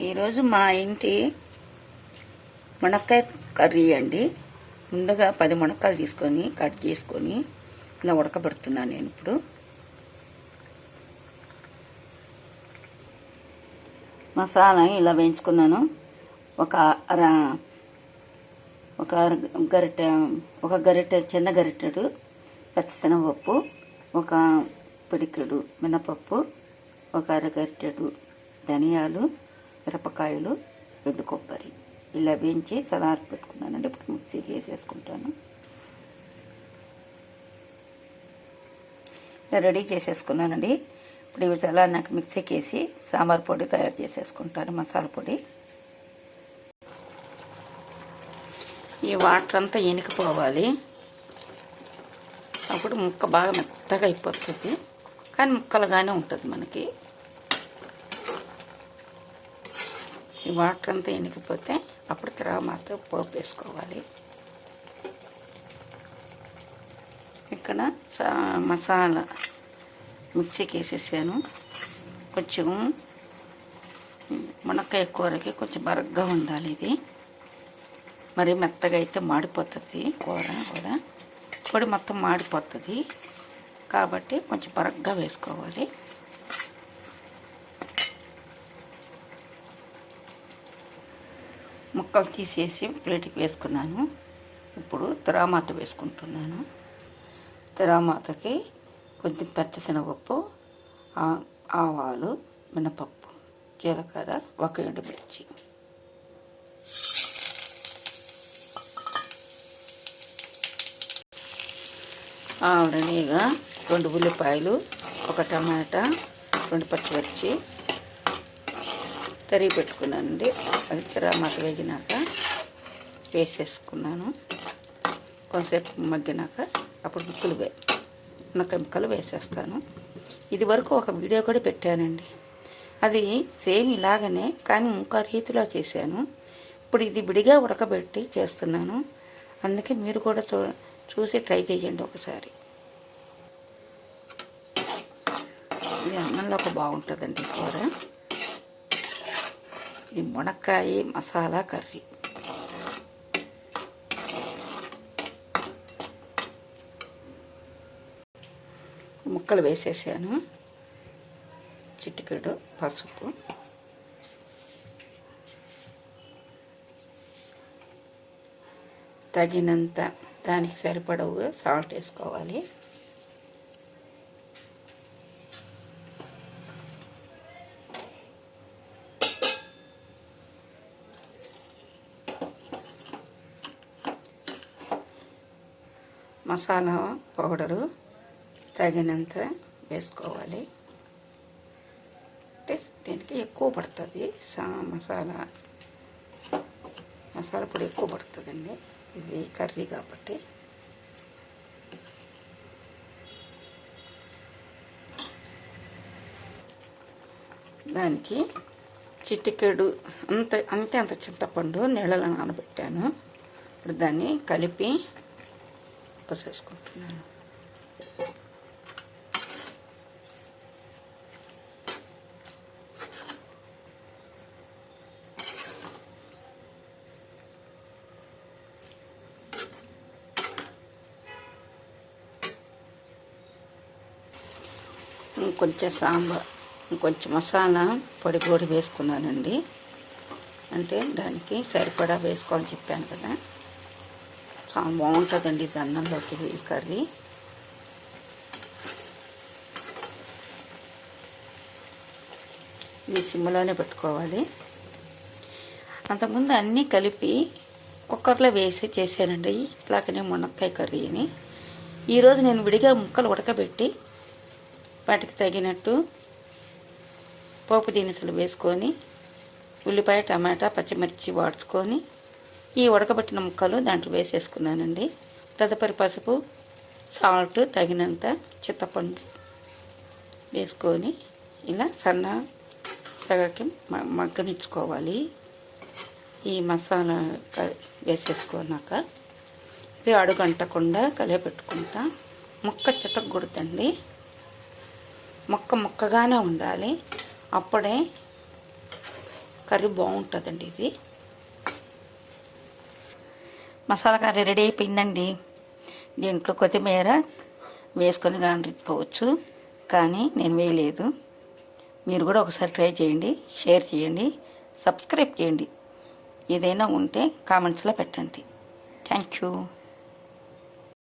ఈరోజు మా ఇంటి మునక్కాయ కర్రీ అండి. ముందుగా 10 మునక్కాయలు తీసుకొని కట్ చేసుకొని ఇలా ఉడకబెడుతున్నాను. నేను ఇప్పుడు మసాలా ఇలా వేయించుకున్నాను. ఒక గరిటె చిన్న గరిటెడు పచ్చిశనగపప్పు, ఒక పిడికెడు మినపప్పు, ఒక అరగరిటెడు ధనియాలు, మిరపకాయలు, ఎండు కొబ్బరి ఇలా వేయించి చల్లారి పెట్టుకున్నానండి. ఇప్పుడు మిక్సీకి వేసేసుకుంటాను. రెడీ చేసేసుకున్నానండి. ఇప్పుడు ఇవి చల్లారి నాకు మిక్సీకి వేసి సాంబార్ పొడి తయారు చేసేసుకుంటాను. మసాలా పొడి. ఈ వాటర్ అంతా ఎనికిపోవాలి. అప్పుడు ముక్క బాగా మెత్తగా అయిపోతుంది, కానీ ముక్కలుగానే ఉంటుంది మనకి. ఈ వాటర్ అంతా ఎనికిపోతే అప్పుడు తర్వాత పోపు వేసుకోవాలి. ఇక్కడ మసాలా మిక్సీకి వేసేసాను. కొంచెం మునక్కాయ కూరకి కొంచెం బరగ్గా ఉండాలి. ఇది మరి మెత్తగా అయితే మాడిపోతుంది. కూర కూడా పొడి మొత్తం మాడిపోతుంది, కాబట్టి కొంచెం బరగ్గా వేసుకోవాలి. ముక్కలు తీసేసి ప్లేట్కి వేసుకున్నాను. ఇప్పుడు తిరామాత వేసుకుంటున్నాను. తిరామాతకి కొంచెం పచ్చిశనగపప్పు, ఆవాలు, మినపప్పు, జీలకర్ర, ఒక ఎండుమిర్చి. రెడీగా 2 ఉల్లిపాయలు, ఒక టమాటా, 2 పచ్చిమిర్చి తరిగి పెట్టుకున్నానండి. అది తిరామాత వేగినాక వేసేసుకున్నాను. కొంతసేపు మగ్గినాక అప్పుడు మునక్కాయ ముక్కలు వేసేస్తాను. ఇది వరకు ఒక వీడియో కూడా పెట్టానండి. అది సేమ్ ఇలాగనే, కానీ ఇంకో రీతిలో చేశాను. ఇప్పుడు ఇది విడిగా ఉడకబెట్టి చేస్తున్నాను. అందుకే మీరు కూడా చూసి ట్రై చేయండి ఒకసారి. ఇది అన్నంలో ఒక బాగుంటుందండి కూర. ఇది మునక్కాయ మసాలా కర్రీ. ముక్కలు వేసేసాను. చిటికెడు పసుపు, తగినంత దానికి సరిపడవుగా సాల్ట్ వేసుకోవాలి. మసాలా పౌడరు తగినంత వేసుకోవాలి. అంటే దీనికి ఎక్కువ పడుతుంది. మసాలా పొడి ఎక్కువ పడుతుందండి, ఇది కర్రీ కాబట్టి. దానికి చిటికెడు అంత చింతపండు నీళ్ళలో నానబెట్టాను. ఇప్పుడు దాన్ని కలిపి పోసేసుకుంటున్నాను. ఇంకొంచెం మసాలా పొడి వేసుకున్నానండి. అంటే దానికి సరిపడా వేసుకోవాలని చెప్పాను కదా. చాలా బాగుంటుందండి ఇది అన్నంలోకి ఈ కర్రీ. ఇది సిమ్లోనే పెట్టుకోవాలి. అంతకుముందు అన్నీ కలిపి కుక్కర్లో వేసి చేశానండి ఇట్లాగనే మునక్కాయ కర్రీ అని. ఈరోజు నేను విడిగా ముక్కలు ఉడకబెట్టి వాటికి తగినట్టు పోపు దినుసులు వేసుకొని ఉల్లిపాయ, టమాటా, పచ్చిమిర్చి వాడుకొని ఈ ఉడకబెట్టిన ముక్కలు దాంట్లో వేసేసుకున్నానండి. తదుపరి పసుపు, సాల్ట్, తగినంత చింతపండు వేసుకొని ఇలా సన్నగా మగ్గనిచ్చుకోవాలి. ఈ మసాలా వేసేసుకున్నాక ఇది అడుగంటకుండా కలిపెట్టుకుంటా. ముక్క చితకూడదండి, ముక్కగానే ఉండాలి. అప్పుడే కర్రీ బాగుంటుందండి ఇది. మసాలా కర్రీ రెడీ అయిపోయిందండి. దీంట్లో కొత్తిమీర వేసుకొని వండుకోవచ్చు, కానీ నేను వేయలేదు. మీరు కూడా ఒకసారి ట్రై చేయండి, షేర్ చేయండి, సబ్స్క్రైబ్ చేయండి. ఏదైనా ఉంటే కామెంట్స్లో పెట్టండి. Thank you.